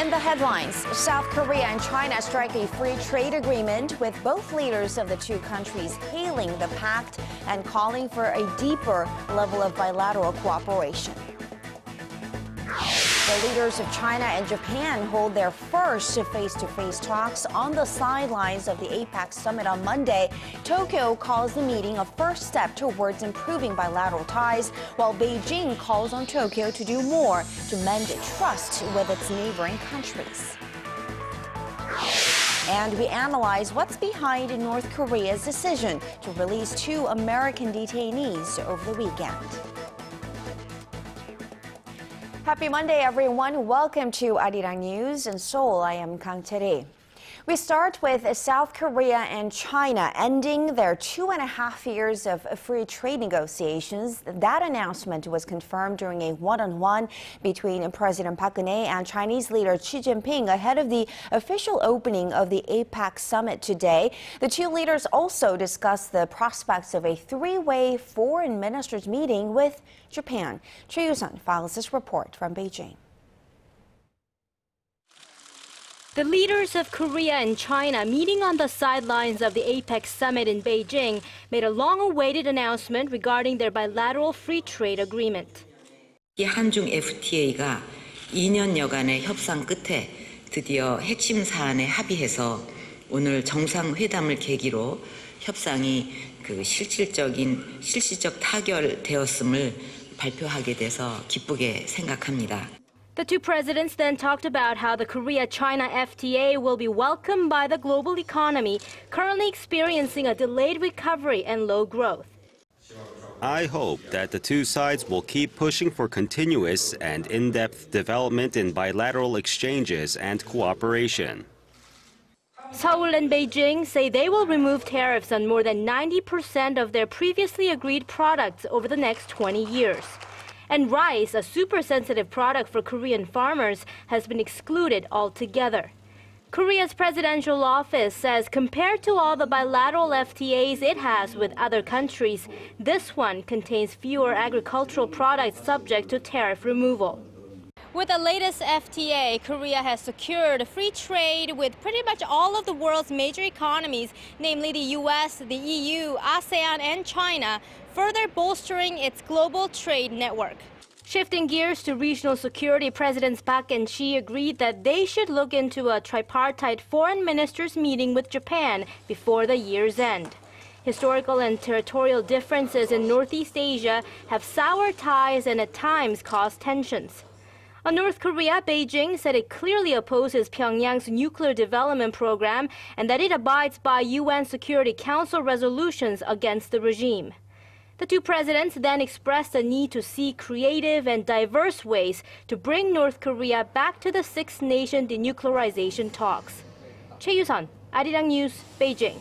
In the headlines, South Korea and China strike a free trade agreement, with both leaders of the two countries hailing the pact and calling for a deeper level of bilateral cooperation. The leaders of China and Japan hold their first face-to-face talks on the sidelines of the APEC summit on Monday. Tokyo calls the meeting a first step towards improving bilateral ties, while Beijing calls on Tokyo to do more to mend trust with its neighboring countries. And we analyze what's behind North Korea's decision to release 2 American detainees over the weekend. Happy Monday, everyone. Welcome to Arirang News in Seoul. I am Kang Chery. We start with South Korea and China ending their 2.5 years of free trade negotiations. That announcement was confirmed during a one-on-one between President Park Geun-hye and Chinese leader Xi Jinping ahead of the official opening of the APEC summit today. The two leaders also discussed the prospects of a 3-way foreign ministers meeting with Japan. Choi files this report from Beijing. The leaders of Korea and China meeting on the sidelines of the APEC summit in Beijing made a long-awaited announcement regarding their bilateral free trade agreement. 이 한중 FTA가 2년여간의 협상 끝에 드디어 핵심 사안에 합의해서 오늘 정상회담을 계기로 협상이 실질적 타결되었음을 발표하게 돼서 기쁘게 생각합니다. The two presidents then talked about how the Korea-China FTA will be welcomed by the global economy, currently experiencing a delayed recovery and low growth. I hope that the two sides will keep pushing for continuous and in-depth development in bilateral exchanges and cooperation. Seoul and Beijing say they will remove tariffs on more than 90% of their previously agreed products over the next 20 years. And rice, a super-sensitive product for Korean farmers, has been excluded altogether. Korea's presidential office says compared to all the bilateral FTAs it has with other countries, this one contains fewer agricultural products subject to tariff removal. With the latest FTA, Korea has secured free trade with pretty much all of the world's major economies, namely the US, the EU, ASEAN, and China, further bolstering its global trade network. Shifting gears to regional security, Presidents Park and Xi agreed that they should look into a tripartite foreign ministers meeting with Japan before the year's end. Historical and territorial differences in Northeast Asia have soured ties and at times caused tensions. On North Korea, Beijing said it clearly opposes Pyongyang's nuclear development program and that it abides by UN Security Council resolutions against the regime. The two presidents then expressed the need to see creative and diverse ways to bring North Korea back to the six-nation denuclearization talks. Choi Arirang News, Beijing.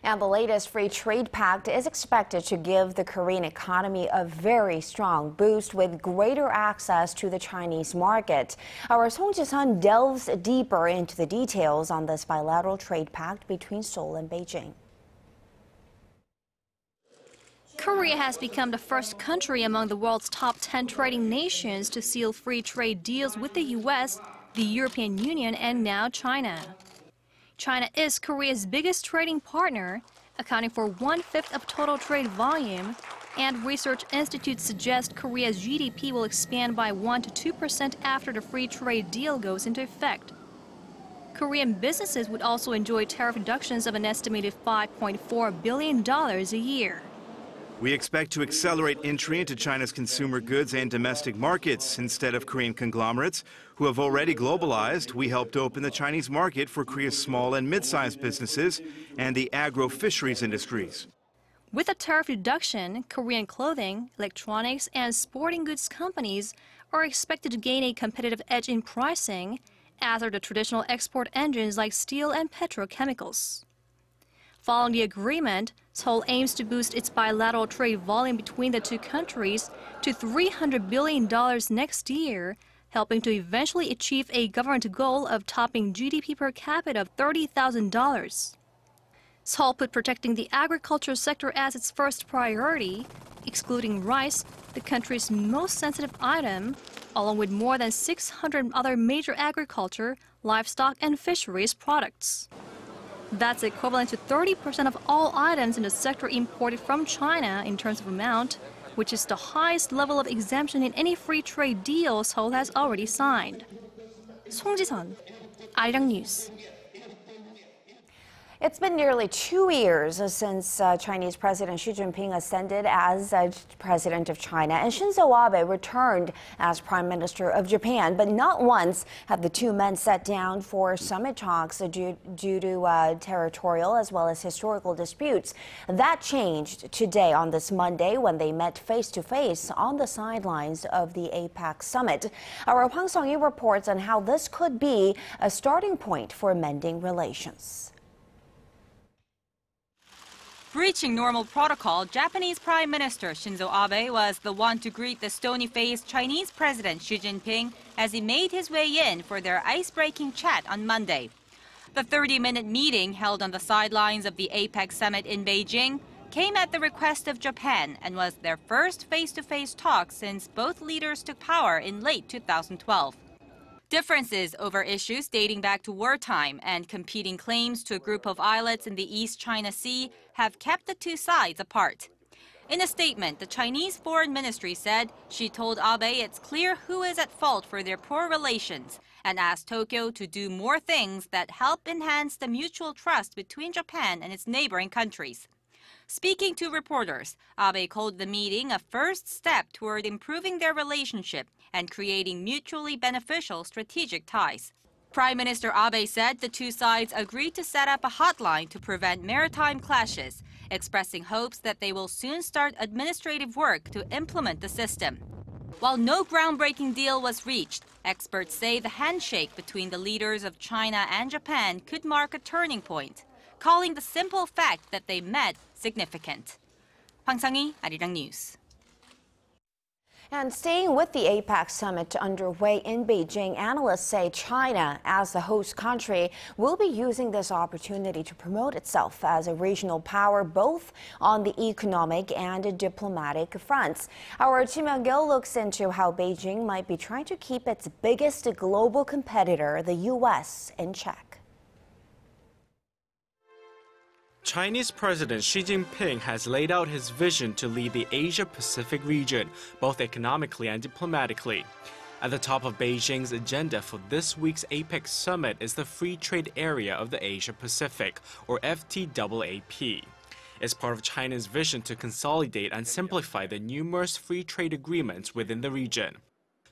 And the latest free trade pact is expected to give the Korean economy a very strong boost with greater access to the Chinese market. Our Song Ji-sun delves deeper into the details on this bilateral trade pact between Seoul and Beijing. Korea has become the first country among the world's top 10 trading nations to seal free trade deals with the US, the European Union, and now China. China is Korea's biggest trading partner, accounting for 1/5 of total trade volume, and research institutes suggest Korea's GDP will expand by 1 to 2% after the free trade deal goes into effect. Korean businesses would also enjoy tariff reductions of an estimated $5.4 billion a year. We expect to accelerate entry into China's consumer goods and domestic markets. Instead of Korean conglomerates, who have already globalized, we helped open the Chinese market for Korea's small and mid-sized businesses and the agro-fisheries industries. With a tariff reduction, Korean clothing, electronics, and sporting goods companies are expected to gain a competitive edge in pricing, as are the traditional export engines like steel and petrochemicals. Following the agreement, Seoul aims to boost its bilateral trade volume between the two countries to $300 billion next year, helping to eventually achieve a government goal of topping GDP per capita of $30,000. Seoul put protecting the agriculture sector as its first priority, excluding rice, the country's most sensitive item, along with more than 600 other major agriculture, livestock, and fisheries products. That's equivalent to 30% of all items in the sector imported from China in terms of amount, which is the highest level of exemption in any free trade deal Seoul has already signed. 송지선, Arirang News. It's been nearly 2 years since Chinese President Xi Jinping ascended as president of China, and Shinzo Abe returned as Prime Minister of Japan. But not once have the two men sat down for summit talks due to territorial as well as historical disputes. That changed today on this Monday when they met face-to-face on the sidelines of the APEC summit. Our Hwang Sung-yi reports on how this could be a starting point for mending relations. Breaching normal protocol, Japanese Prime Minister Shinzo Abe was the one to greet the stony-faced Chinese President Xi Jinping as he made his way in for their ice-breaking chat on Monday. The 30-minute meeting held on the sidelines of the APEC summit in Beijing came at the request of Japan and was their first face-to-face talk since both leaders took power in late 2012. Differences over issues dating back to wartime and competing claims to a group of islets in the East China Sea have kept the two sides apart. In a statement, the Chinese Foreign Ministry said she told Abe it's clear who is at fault for their poor relations and asked Tokyo to do more things that help enhance the mutual trust between Japan and its neighboring countries. Speaking to reporters, Abe called the meeting a first step toward improving their relationship and creating mutually beneficial strategic ties. Prime Minister Abe said the two sides agreed to set up a hotline to prevent maritime clashes, expressing hopes that they will soon start administrative work to implement the system. While no groundbreaking deal was reached, experts say the handshake between the leaders of China and Japan could mark a turning point, calling the simple fact that they met significant. Hwang Sung-yi, Arirang News. And staying with the APEC summit underway in Beijing, analysts say China, as the host country, will be using this opportunity to promote itself as a regional power, both on the economic and diplomatic fronts. Our Kim Young-gil looks into how Beijing might be trying to keep its biggest global competitor, the U.S., in check. Chinese President Xi Jinping has laid out his vision to lead the Asia-Pacific region, both economically and diplomatically. At the top of Beijing's agenda for this week's APEC summit is the Free Trade Area of the Asia-Pacific, or FTAAP. It's part of China's vision to consolidate and simplify the numerous free trade agreements within the region.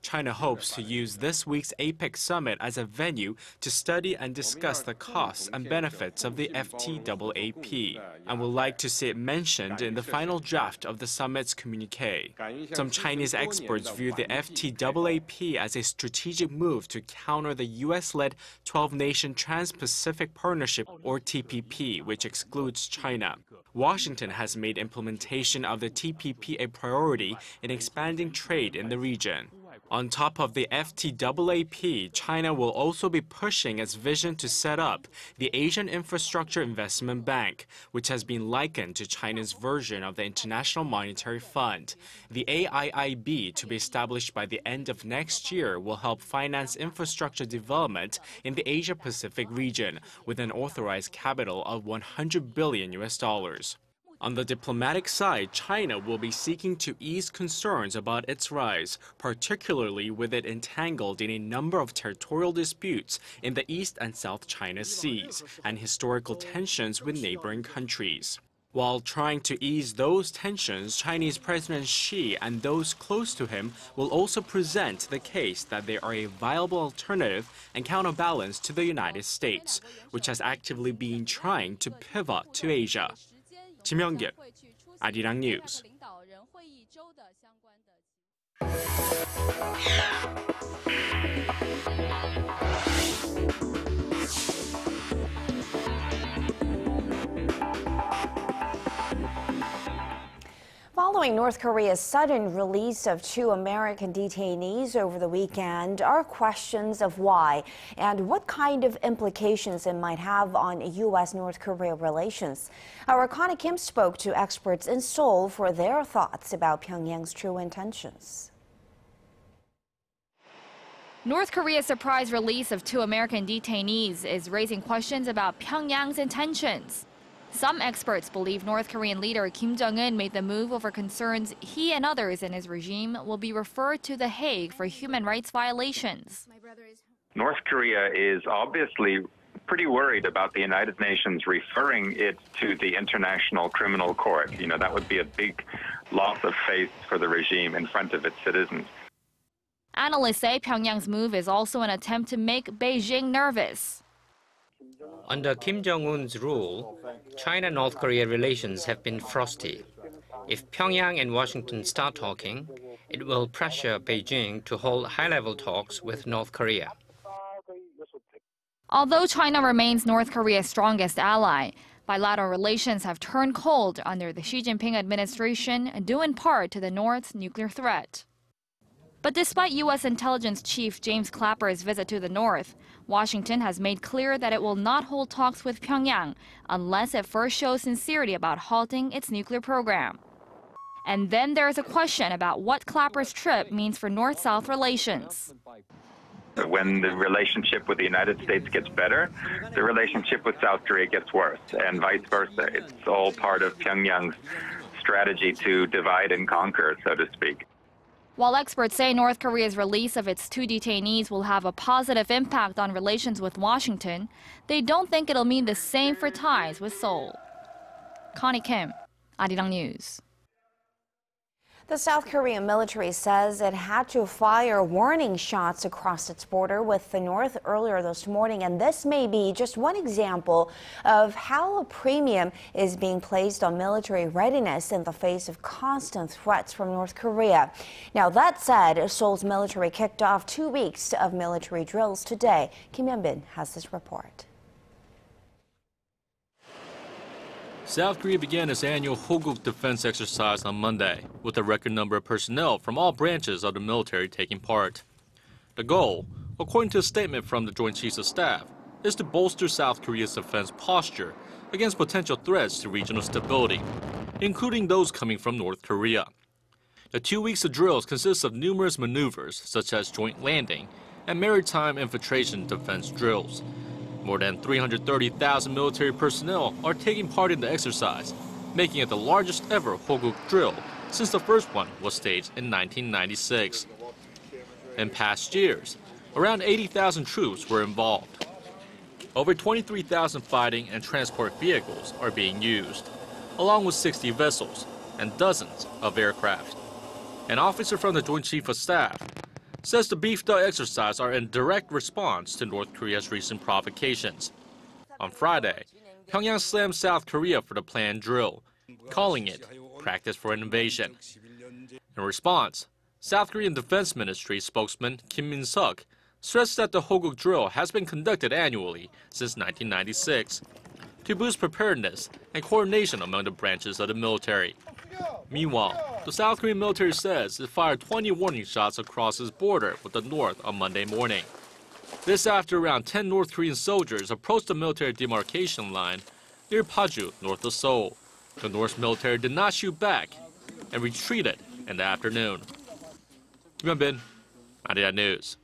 China hopes to use this week's APEC summit as a venue to study and discuss the costs and benefits of the FTAAP, and would like to see it mentioned in the final draft of the summit's communique. Some Chinese experts view the FTAAP as a strategic move to counter the US-led 12-nation Trans-Pacific Partnership, or TPP, which excludes China. Washington has made implementation of the TPP a priority in expanding trade in the region. On top of the FTAAP, China will also be pushing its vision to set up the Asian Infrastructure Investment Bank, which has been likened to China's version of the International Monetary Fund. The AIIB, to be established by the end of next year, will help finance infrastructure development in the Asia-Pacific region with an authorized capital of $100 billion. On the diplomatic side, China will be seeking to ease concerns about its rise, particularly with it entangled in a number of territorial disputes in the East and South China Seas and historical tensions with neighboring countries. While trying to ease those tensions, Chinese President Xi and those close to him will also present the case that they are a viable alternative and counterbalance to the United States, which has actively been trying to pivot to Asia. Kim Young-gil, Arirang News. Following North Korea's sudden release of 2 American detainees over the weekend are questions of why and what kind of implications it might have on U.S.-North Korea relations. Our Kang Kim spoke to experts in Seoul for their thoughts about Pyongyang's true intentions. North Korea's surprise release of 2 American detainees is raising questions about Pyongyang's intentions. Some experts believe North Korean leader Kim Jong-un made the move over concerns he and others in his regime will be referred to The Hague for human rights violations. North Korea is obviously pretty worried about the United Nations referring it to the International Criminal Court. That would be a big loss of faith for the regime in front of its citizens. Analysts say Pyongyang's move is also an attempt to make Beijing nervous. Under Kim Jong-un's rule, China-North Korea relations have been frosty. If Pyongyang and Washington start talking, it will pressure Beijing to hold high-level talks with North Korea. Although China remains North Korea's strongest ally, bilateral relations have turned cold under the Xi Jinping administration, due in part to the North's nuclear threat. But despite U.S. intelligence chief James Clapper's visit to the North, Washington has made clear that it will not hold talks with Pyongyang unless it first shows sincerity about halting its nuclear program. And then there's a question about what Clapper's trip means for North-South relations. When the relationship with the United States gets better, the relationship with South Korea gets worse, and vice versa. It's all part of Pyongyang's strategy to divide and conquer, so to speak. While experts say North Korea's release of its 2 detainees will have a positive impact on relations with Washington, they don't think it'll mean the same for ties with Seoul. Connie Kim, Arirang News. The South Korean military says it had to fire warning shots across its border with the North earlier this morning, and this may be just one example of how a premium is being placed on military readiness in the face of constant threats from North Korea. Now, that said, Seoul's military kicked off 2 weeks of military drills today. Kim Hyun-bin has this report. South Korea began its annual Hoguk defense exercise on Monday, with a record number of personnel from all branches of the military taking part. The goal, according to a statement from the Joint Chiefs of Staff, is to bolster South Korea's defense posture against potential threats to regional stability, including those coming from North Korea. The 2 weeks of drills consist of numerous maneuvers, such as joint landing and maritime infiltration defense drills. More than 330,000 military personnel are taking part in the exercise, making it the largest ever Hoguk drill since the first one was staged in 1996. In past years, around 80,000 troops were involved. Over 23,000 fighting and transport vehicles are being used, along with 60 vessels and dozens of aircraft. An officer from the Joint Chiefs of Staff says the beefed-up exercises are in direct response to North Korea's recent provocations. On Friday, Pyongyang slammed South Korea for the planned drill, calling it practice for an invasion. In response, South Korean Defense Ministry spokesman Kim Min-suk stressed that the Hoguk drill has been conducted annually since 1996 to boost preparedness and coordination among the branches of the military. Meanwhile, the South Korean military says it fired 20 warning shots across its border with the North on Monday morning. This after around 10 North Korean soldiers approached the military demarcation line near Paju, north of Seoul. The North's military did not shoot back and retreated in the afternoon. Kim Hyun-bin, Arirang News.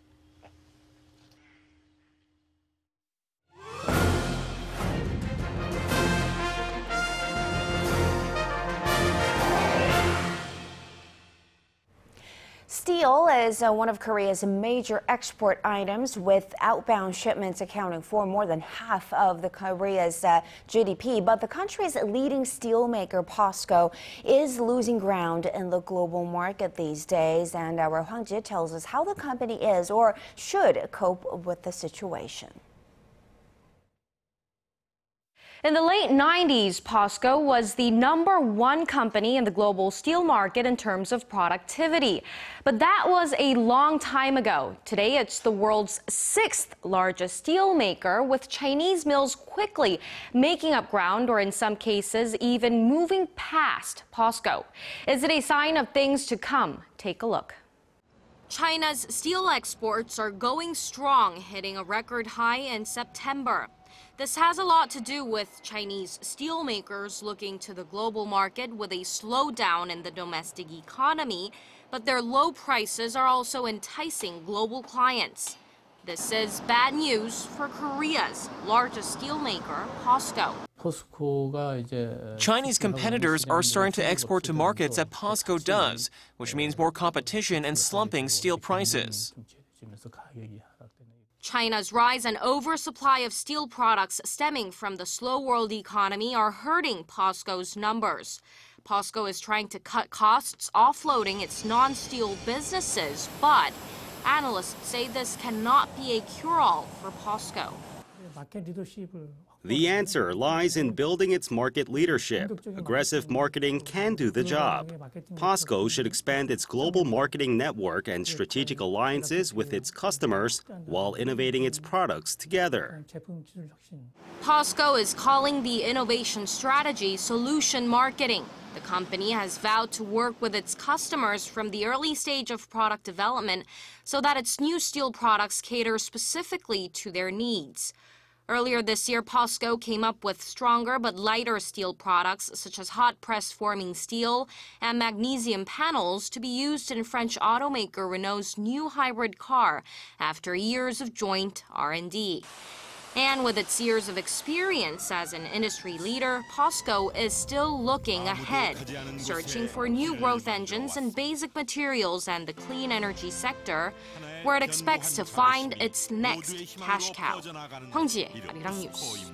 Steel is one of Korea's major export items, with outbound shipments accounting for more than half of the Korea's GDP. But the country's leading steelmaker, POSCO, is losing ground in the global market these days. And our Hwang Ji tells us how the company is or should cope with the situation. In the late 90s, POSCO was the #1 company in the global steel market in terms of productivity. But that was a long time ago. Today, it's the world's 6th largest steel maker, with Chinese mills quickly making up ground, or in some cases, even moving past POSCO. Is it a sign of things to come? Take a look. China's steel exports are going strong, hitting a record high in September. This has a lot to do with Chinese steelmakers looking to the global market with a slowdown in the domestic economy, but their low prices are also enticing global clients. This is bad news for Korea's largest steelmaker, POSCO. Chinese competitors are starting to export to markets that POSCO does, which means more competition and slumping steel prices. China's rise and oversupply of steel products stemming from the slow world economy are hurting POSCO's numbers. POSCO is trying to cut costs, offloading its non-steel businesses, but analysts say this cannot be a cure-all for POSCO. The answer lies in building its market leadership. Aggressive marketing can do the job. POSCO should expand its global marketing network and strategic alliances with its customers while innovating its products together. POSCO is calling the innovation strategy solution marketing. The company has vowed to work with its customers from the early stage of product development so that its new steel products cater specifically to their needs. Earlier this year, POSCO came up with stronger but lighter steel products such as hot press forming steel and magnesium panels to be used in French automaker Renault's new hybrid car after years of joint R&D. And with its years of experience as an industry leader, POSCO is still looking ahead, searching for new growth engines in basic materials and the clean energy sector, where it expects to find its next cash cow. 황지혜, Arirang News.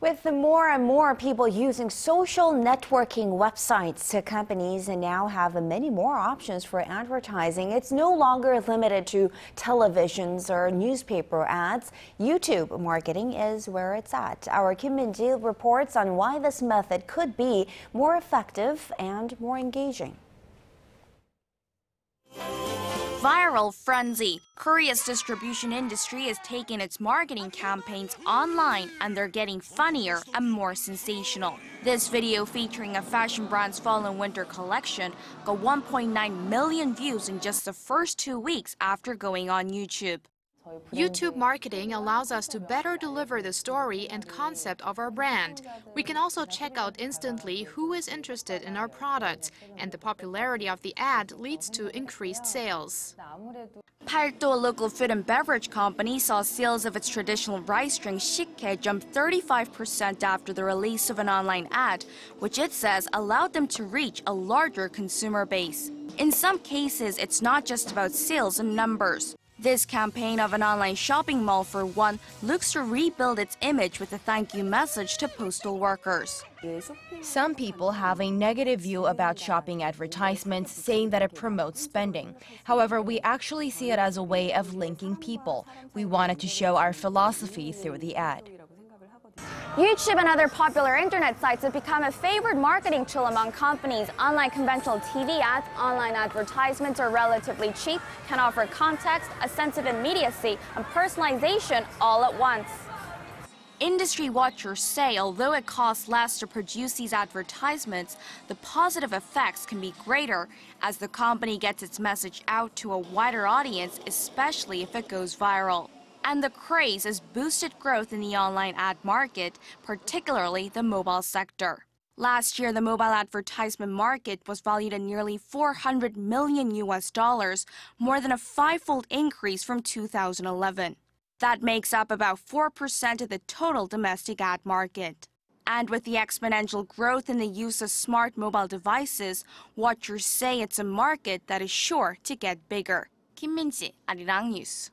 With more and more people using social networking websites, companies now have many more options for advertising. It's no longer limited to televisions or newspaper ads. YouTube marketing is where it's at. Our Kim Min-ji reports on why this method could be more effective and more engaging. Viral frenzy. Korea's distribution industry is taking its marketing campaigns online, and they're getting funnier and more sensational. This video featuring a fashion brand's fall and winter collection got 1.9 million views in just the first 2 weeks after going on YouTube. YouTube marketing allows us to better deliver the story and concept of our brand. We can also check out instantly who is interested in our products, and the popularity of the ad leads to increased sales. Paldo, a local food and beverage company, saw sales of its traditional rice drink Sikhae jump 35% after the release of an online ad, which it says allowed them to reach a larger consumer base. In some cases, it's not just about sales and numbers. This campaign of an online shopping mall, for one, looks to rebuild its image with a thank you message to postal workers. Some people have a negative view about shopping advertisements, saying that it promotes spending. However, we actually see it as a way of linking people. We wanted to show our philosophy through the ad. YouTube and other popular internet sites have become a favored marketing tool among companies. Unlike conventional TV ads, online advertisements are relatively cheap, can offer context, a sense of immediacy, and personalization all at once. Industry watchers say although it costs less to produce these advertisements, the positive effects can be greater as the company gets its message out to a wider audience, especially if it goes viral. And the craze has boosted growth in the online ad market, particularly the mobile sector. Last year, the mobile advertisement market was valued at nearly $400 million, more than a five-fold increase from 2011. That makes up about 4% of the total domestic ad market. And with the exponential growth in the use of smart mobile devices, watchers say it's a market that is sure to get bigger. Kim Min-ji, Arirang News.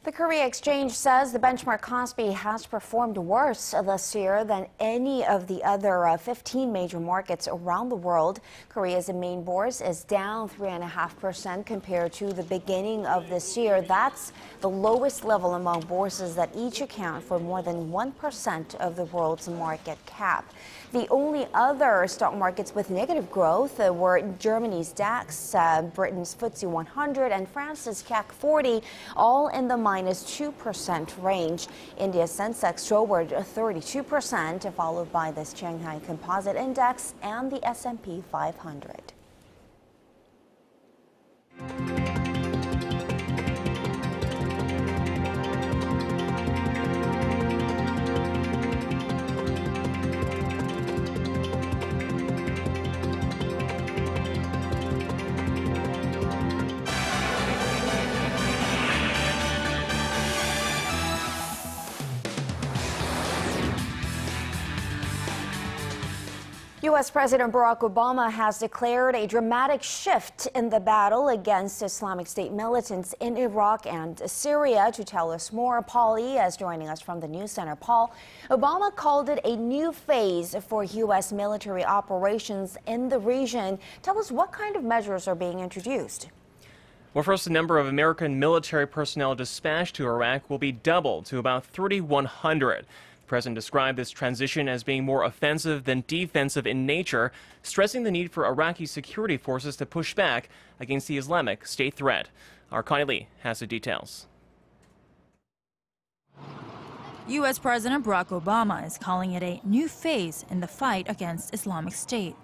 The Korea Exchange says the benchmark Kospi has performed worse this year than any of the other 15 major markets around the world. Korea's main bourse is down 3.5% compared to the beginning of this year. That's the lowest level among bourses that each account for more than 1% of the world's market cap. The only other stock markets with negative growth were Germany's DAX, Britain's FTSE 100, and France's CAC 40, all in the minus 2% range. India's Sensex soared 32%, followed by the Shanghai Composite Index and the S&P 500. U.S. President Barack Obama has declared a dramatic shift in the battle against Islamic State militants in Iraq and Syria. To tell us more, Paul Lee is joining us from the News Center. Paul, Obama called it a new phase for U.S. military operations in the region. Tell us what kind of measures are being introduced. Well, first, the number of American military personnel dispatched to Iraq will be doubled to about 3,100. The president described this transition as being more offensive than defensive in nature, stressing the need for Iraqi security forces to push back against the Islamic State threat. Our Connie Lee has the details. U.S. President Barack Obama is calling it a new phase in the fight against Islamic State.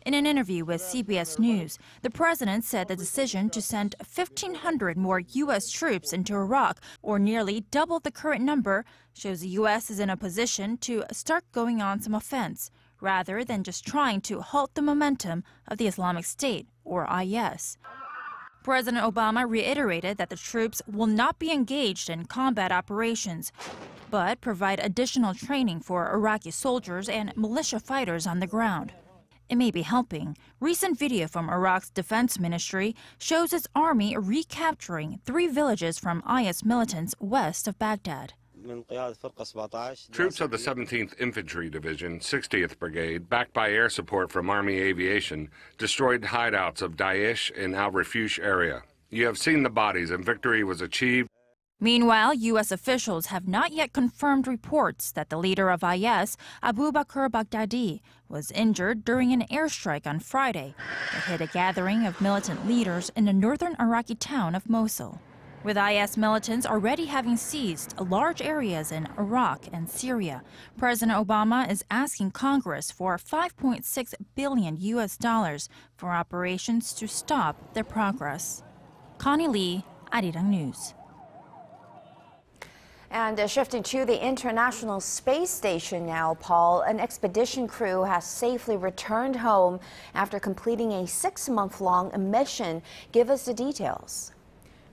In an interview with CBS News, the president said the decision to send 1,500 more U.S. troops into Iraq, or nearly double the current number, shows the U.S. is in a position to start going on some offense, rather than just trying to halt the momentum of the Islamic State, or IS. President Obama reiterated that the troops will not be engaged in combat operations, but provide additional training for Iraqi soldiers and militia fighters on the ground. It may be helping. Recent video from Iraq's defense ministry shows its army recapturing 3 villages from IS militants west of Baghdad. Troops of the 17th Infantry Division, 60th Brigade, backed by air support from Army Aviation, destroyed hideouts of Daesh in Al Refuge area. You have seen the bodies, and victory was achieved. Meanwhile, U.S. officials have not yet confirmed reports that the leader of IS, Abu Bakr Baghdadi, was injured during an airstrike on Friday that hit a gathering of militant leaders in the northern Iraqi town of Mosul. With IS militants already having seized large areas in Iraq and Syria, President Obama is asking Congress for $5.6 billion for operations to stop their progress. Connie Lee, Arirang News. And shifting to the International Space Station now, Paul, an expedition crew has safely returned home after completing a 6-month-long mission. Give us the details.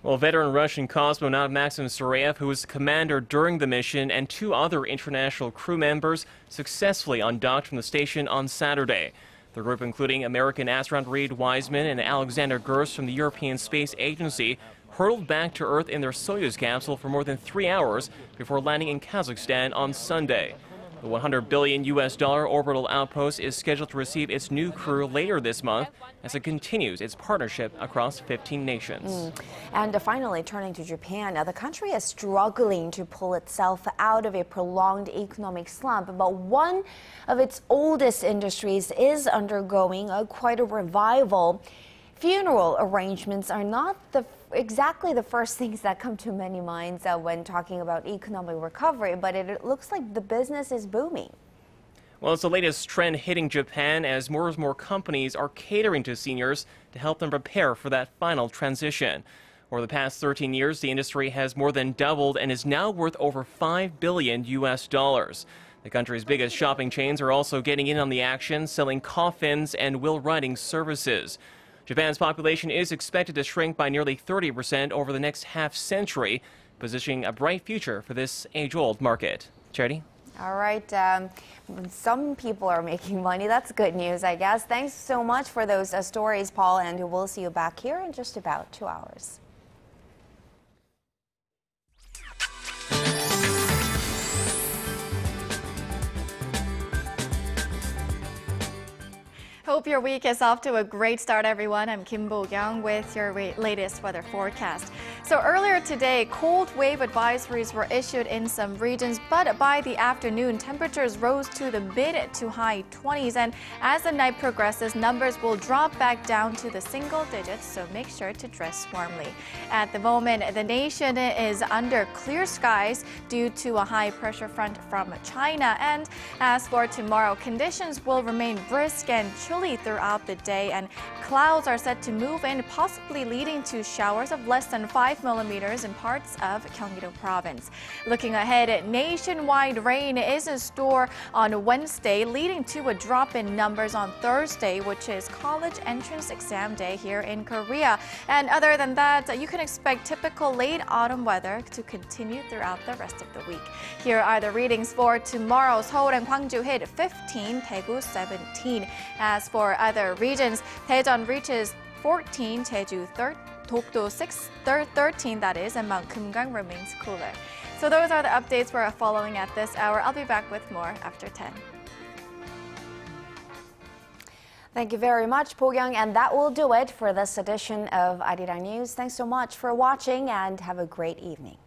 Well, veteran Russian cosmonaut Maxim Sureyev, who was commander during the mission, and 2 other international crew members successfully undocked from the station on Saturday. The group, including American astronaut Reid Wiseman and Alexander Gerst from the European Space Agency, hurtled back to Earth in their Soyuz capsule for more than 3 hours before landing in Kazakhstan on Sunday. The $100 billion orbital outpost is scheduled to receive its new crew later this month as it continues its partnership across 15 nations. And finally, turning to Japan, the country is struggling to pull itself out of a prolonged economic slump, but one of its oldest industries is undergoing quite a revival. Funeral arrangements are not exactly the first things that come to many minds when talking about economic recovery, but it looks like the business is booming. Well, it's the latest trend hitting Japan as more and more companies are catering to seniors to help them prepare for that final transition. Over the past 13 years, the industry has more than doubled and is now worth over $5 billion. The country's biggest shopping chains are also getting in on the action, selling coffins and will writing services. Japan's population is expected to shrink by nearly 30% over the next half-century, positioning a bright future for this age-old market. Chery? All right. Some people are making money. That's good news, I guess. Thanks so much for those stories, Paul, and we'll see you back here in just about 2 hours. Hope your week is off to a great start, everyone. I'm Kim Bo-kyung with your latest weather forecast. So earlier today, cold wave advisories were issued in some regions, but by the afternoon, temperatures rose to the mid to high 20s. And as the night progresses, numbers will drop back down to the single digits, so make sure to dress warmly. At the moment, the nation is under clear skies due to a high pressure front from China. And as for tomorrow, conditions will remain brisk and chilly throughout the day, and clouds are set to move in, possibly leading to showers of less than 5 5 millimeters in parts of Gyeonggi-do province. Looking ahead, nationwide rain is in store on Wednesday, leading to a drop in numbers on Thursday, which is college entrance exam day here in Korea. And other than that, you can expect typical late autumn weather to continue throughout the rest of the week. Here are the readings for tomorrow. Seoul and Gwangju hit 15, Daegu 17. As for other regions, Daejeon reaches 14, Jeju 13, 13, that is, and Mount Kumgang remains cooler. So those are the updates we're following at this hour. I'll be back with more after 10. Thank you very much, Po-kyung, and that will do it for this edition of Arirang News. Thanks so much for watching and have a great evening.